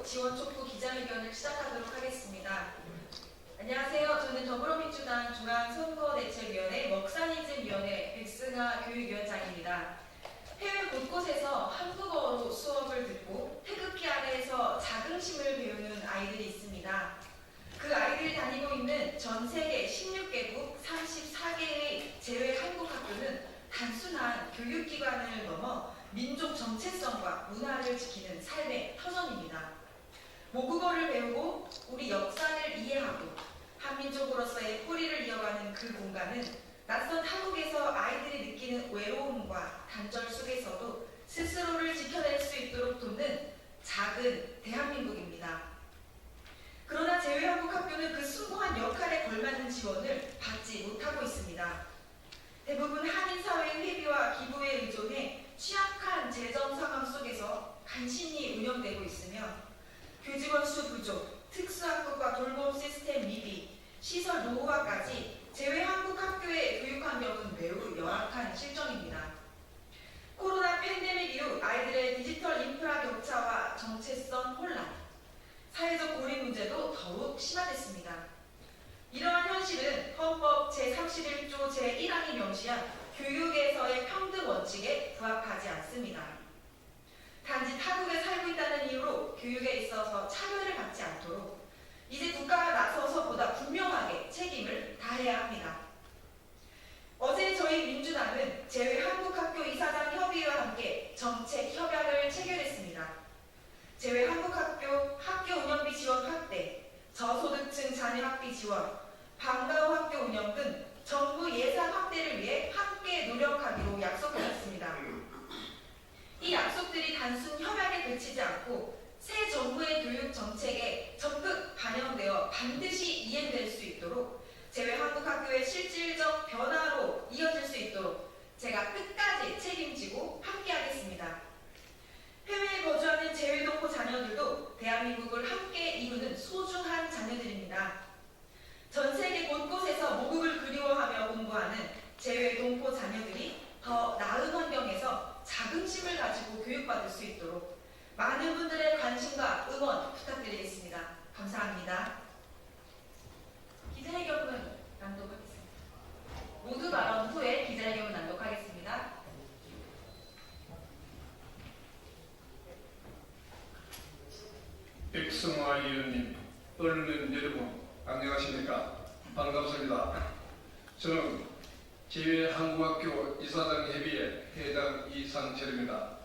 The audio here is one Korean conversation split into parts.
지원 촉구 기자회견을 시작하도록 하겠습니다. 안녕하세요. 저는 더불어민주당 중앙선거대책위원회 먹사니즘위원회 백승아 교육위원장입니다. 해외 곳곳에서 한국어로 수업을 듣고 태극기 아래에서 자긍심을 배우는 아이들이 있습니다. 그 아이들이 다니고 있는 전 세계 16개국 34개의 제외 한국 학교는 단순한 교육기관을 넘어 민족 정체성과 문화를 지키는 삶의 터전입니다. 모국어를 배우고 우리 역사를 이해하고 한민족으로서의 뿌리를 이어가는 그 공간은 낯선 타국에서 아이들이 느끼는 외로움과 단절 속에서도 스스로를 지켜낼 수 있도록 돕는 작은 대한민국입니다. 그러나 제외한국 학교는 그 숭고한 역할에 걸맞는 지원을 받지 못하고 있습니다. 대부분 한인사회의 회비와 기부에 의존해 취약한 재정 상황 속에서 간신히 운영되고 있으며 교직원 수 부족, 특수학급과 돌봄 시스템 미비, 시설 노후화까지 제외 한국 학교의 교육 환경은 매우 열악한 실정입니다. 코로나 팬데믹 이후 아이들의 디지털 인프라 격차와 정체성 혼란, 사회적 고립 문제도 더욱 심화됐습니다. 이러한 현실은 헌법 제31조 제1항이 명시한 교육에서의 평등 원칙에 부합하지 않습니다. 단지 타국에 살고 있다는 이유로 교육에 있어서 차별을 받지 않도록 이제 국가가 나서서 보다 분명하게 책임을 다해야 합니다. 어제 저희 민주당은 제외 한국학교 이사장 협의회와 함께 정책 협약을 체결했습니다. 제외 한국학교 학교 운영비 지원 확대, 저소득층 자녀 학비 지원, 방과후 학교 운영 등 정부 예산 확대를 위해 함께 노력하기로 약속하였습니다. 이 약속들이 단순 협약에 그치지 않고 새 정부의 교육 정책에 적극 반영되어 반드시 이행될 수 있도록 제외 한국학교의 실질적 변화로 이어질 수 있도록 제가 끝까지 책임지고 함께하겠습니다. 해외에 거주하는 제외동포 자녀들도 대한민국을 함께 이루는 소중한 자녀들입니다. 전 세계 곳곳에서 모국을 그리워하며 공부하는 제외동포 자녀들이 더 나은 환경에서 자긍심을 가지고 교육받을 수 있도록 많은 분들의 관심과 응원 부탁드리겠습니다. 감사합니다. 기자회견문 낭독하겠습니다. 모두 발언 후에 기자회견문 낭독하겠습니다. 백승화 의원님, 언론 여러분, 안녕하십니까? 반갑습니다. 저는 제외한국학교 이사장 협의회 회장 이상철입니다.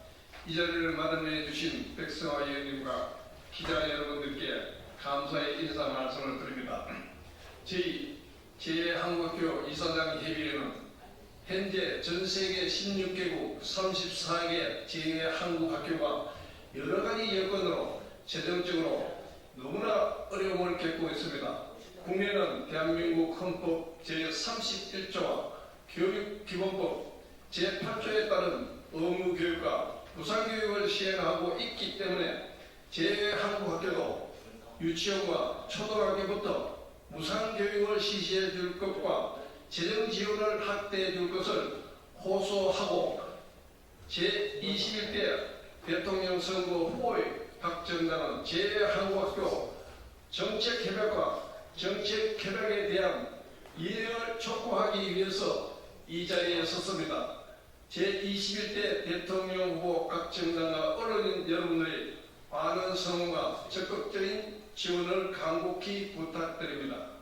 이 자리를 마련해 주신 백승화 의원님과 기자 여러분들께 감사의 인사 말씀을 드립니다. 저희 제외한국학교 이사장 협의회는 현재 전 세계 16개국 34개 제외한국학교가 여러 가지 여건으로 재정적으로 너무나 어려움을 겪고 있습니다. 국내는 대한민국 헌법 제31조와 교육기본법 제8조에 따른 의무교육과 무상교육을 시행하고 있기 때문에 제외한국학교도 유치원과 초등학교부터 무상교육을 실시해 줄 것과 재정 지원을 확대해 줄 것을 호소하고 제21대 대통령 선거 후보의 박 정당은 제외한국학교 정책협약과 정책협약에 대한 이행을 촉구하기 위해서 이 자리에 섰습니다. 제21대 대통령 후보 각 정당과 언론인 여러분들의 많은 성원과 적극적인 지원을 간곡히 부탁드립니다.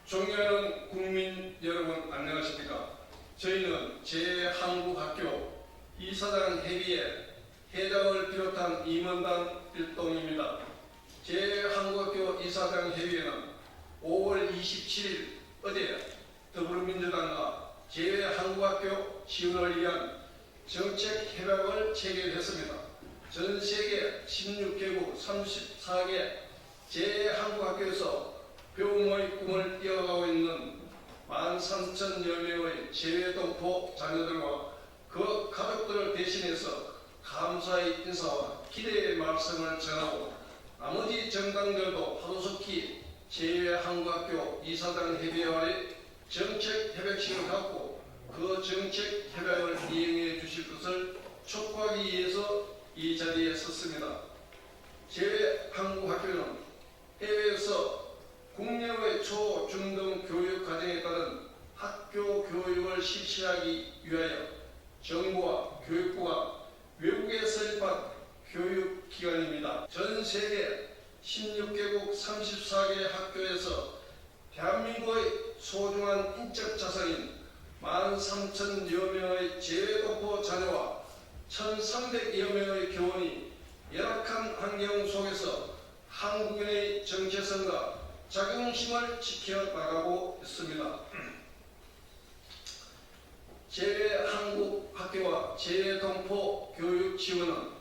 존경하는 국민 여러분, 안녕하십니까? 저희는 제외한국학교 이사장 협의회 회장을 비롯한 임원단 일동입니다. 제외한국학교 이사장 협의회는 5월 27일 어제 더불어민주당과 제외한국학교 지원을 위한 정책협약을 체결했습니다. 전 세계 16개국 34개 제외한국학교에서 교우모의 꿈을 이어가고 있는 13,000여 명의 제외동포 자녀들과 그 가족들을 대신해서 감사의 인사와 기대의 말씀을 전하고 나머지 정당들도 하루속히 제1한국학교 이사장 협의회와의 정책 협약식을 갖고 그 정책 협약을 이행해 주실 것을 촉구하기 위해서 이 자리에 섰습니다. 제1한국학교는 해외에서 국내외 초, 중 등 교육 과정에 따른 학교 교육을 실시하기 위하여 정부와 교육부가 외국에 설립한 교육기관입니다. 전 세계 16개국 34개 학교에서 대한민국의 소중한 인적 자산인 13,000여 명의 재외동포 자녀와 1,300여 명의 교원이 열악한 환경 속에서 한국인의 정체성과 자긍심을 지켜나가고 있습니다. 제1한국학교와 제2동포 교육 지원은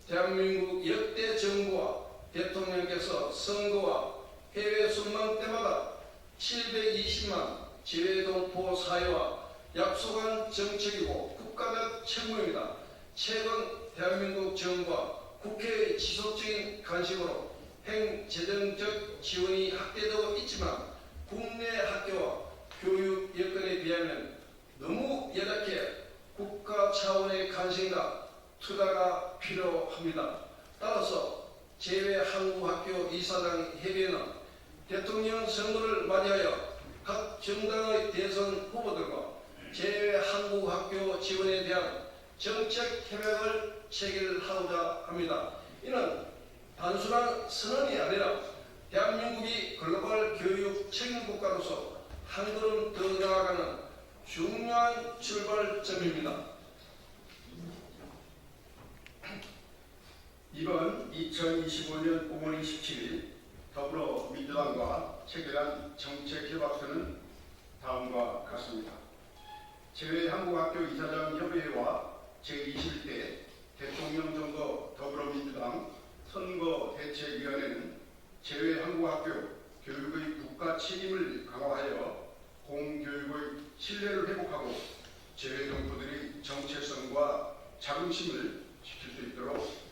대한민국 역대 정부와 대통령께서 선거와 해외 순방 때마다 720만 제2동포 사회와 약속한 정책이고 국가적 책무입니다. 최근 대한민국 정부와 국회의 지속적인 간식으로 행재정적 지원이 확대되고 있지만 국내 학교와 교육 여건에 비하면 너무 연약해 국가 차원의 관심과 투자가 필요합니다. 따라서 제1한국학교 이사장 협의회는 대통령 선거를 맞이하여 각 정당의 대선 후보들과 제1한국학교 지원에 대한 정책 협약을 체결하고자 합니다. 이는 단순한 선언이 아니라 대한민국이 글로벌 교육 책임국가로서 한 걸음 더 나아가는 중요한 출발점입니다. 이번 2025년 5월 27일 더불어민주당과 체결한 정책협약서는 다음과 같습니다. 제1한국학교 이사장 협의회와 제21대 대통령 선거 더불어민주당 선거대책위원회는 제1한국학교 교육의 국가 책임을 강화하여 공교육의 신뢰를 회복하고 제1동포들의 정체성과 자긍심을 지킬 수 있도록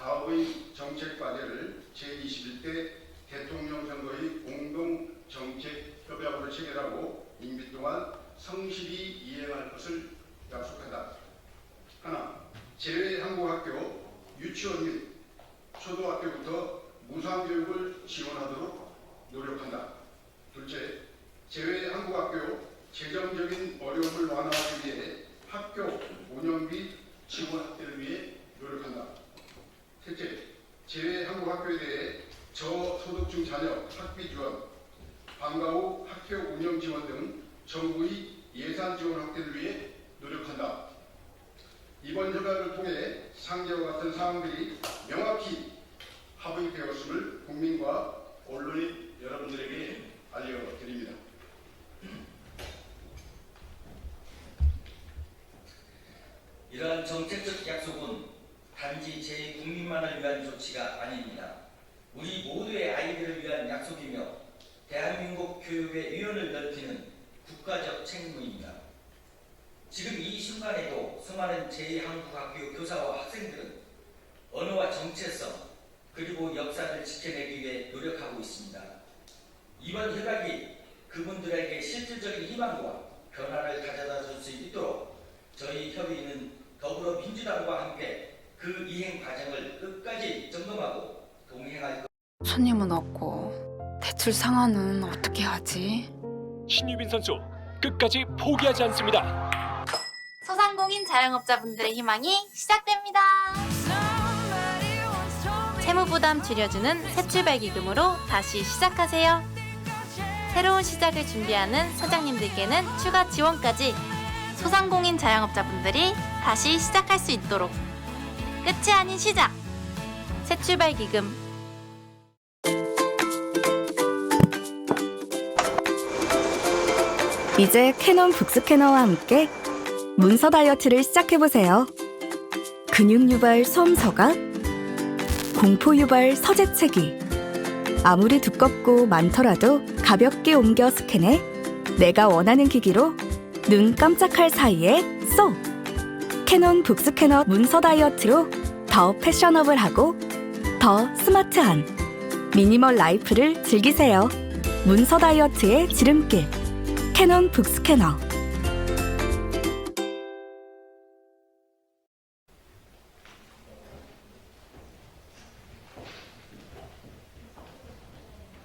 다음의 정책 과제를 제21대 대통령 선거의 공동 정책 협약으로 체결하고 임기 동안 성실히 이행할 것을 약속한다. 하나, 제1한국학교 유치원 및 초등학교부터 무상교육을 지원하도록 노력한다. 둘째, 제1한국학교 재정적인 어려움을 완화하기 위해 학교 운영비 지원 확대를 위해 노력한다. 셋째, 제1한국학교에 대해 저소득층 자녀 학비 지원, 방과 후 학교 운영 지원 등 정부의 예산 지원 확대를 위해 노력한다. 이번 협약을 통해 상계와 같은 사항들이 명확히 합의되었음을 국민과 언론인 여러분들에게 알려드립니다. 이러한 정책적 약속은 단지 제 국민만을 위한 조치가 아닙니다. 우리 모두의 아이들을 위한 약속이며 대한민국 교육의 위원을 넓히는 국가적 책무입니다. 지금 이 순간에도 수많은 제2한국학교 교사와 학생들은 언어와 정체성 그리고 역사를 지켜내기 위해 노력하고 있습니다. 이번 협약이 그분들에게 실질적인 희망과 변화를 가져다 줄 수 있도록 저희 협의는 더불어민주당과 함께 그 이행 과정을 끝까지 점검하고 동행할 손님은 없고 대출 상환은 어떻게 하지? 신유빈 선수 끝까지 포기하지 않습니다. 소상공인 자영업자분들의 희망이 시작됩니다. 채무부담 줄여주는 새출발기금으로 다시 시작하세요. 새로운 시작을 준비하는 사장님들께는 추가 지원까지 소상공인 자영업자분들이 다시 시작할 수 있도록 끝이 아닌 시작! 새출발기금. 이제 캐논 북스캐너와 함께 문서 다이어트를 시작해보세요. 근육 유발 소음서가, 공포 유발 서재채기. 아무리 두껍고 많더라도 가볍게 옮겨 스캔해 내가 원하는 기기로 눈 깜짝할 사이에 쏙! 캐논 북스캐너 문서 다이어트로 더 패셔너블하고 더 스마트한 미니멀 라이프를 즐기세요. 문서 다이어트의 지름길 캐논 북스캐너.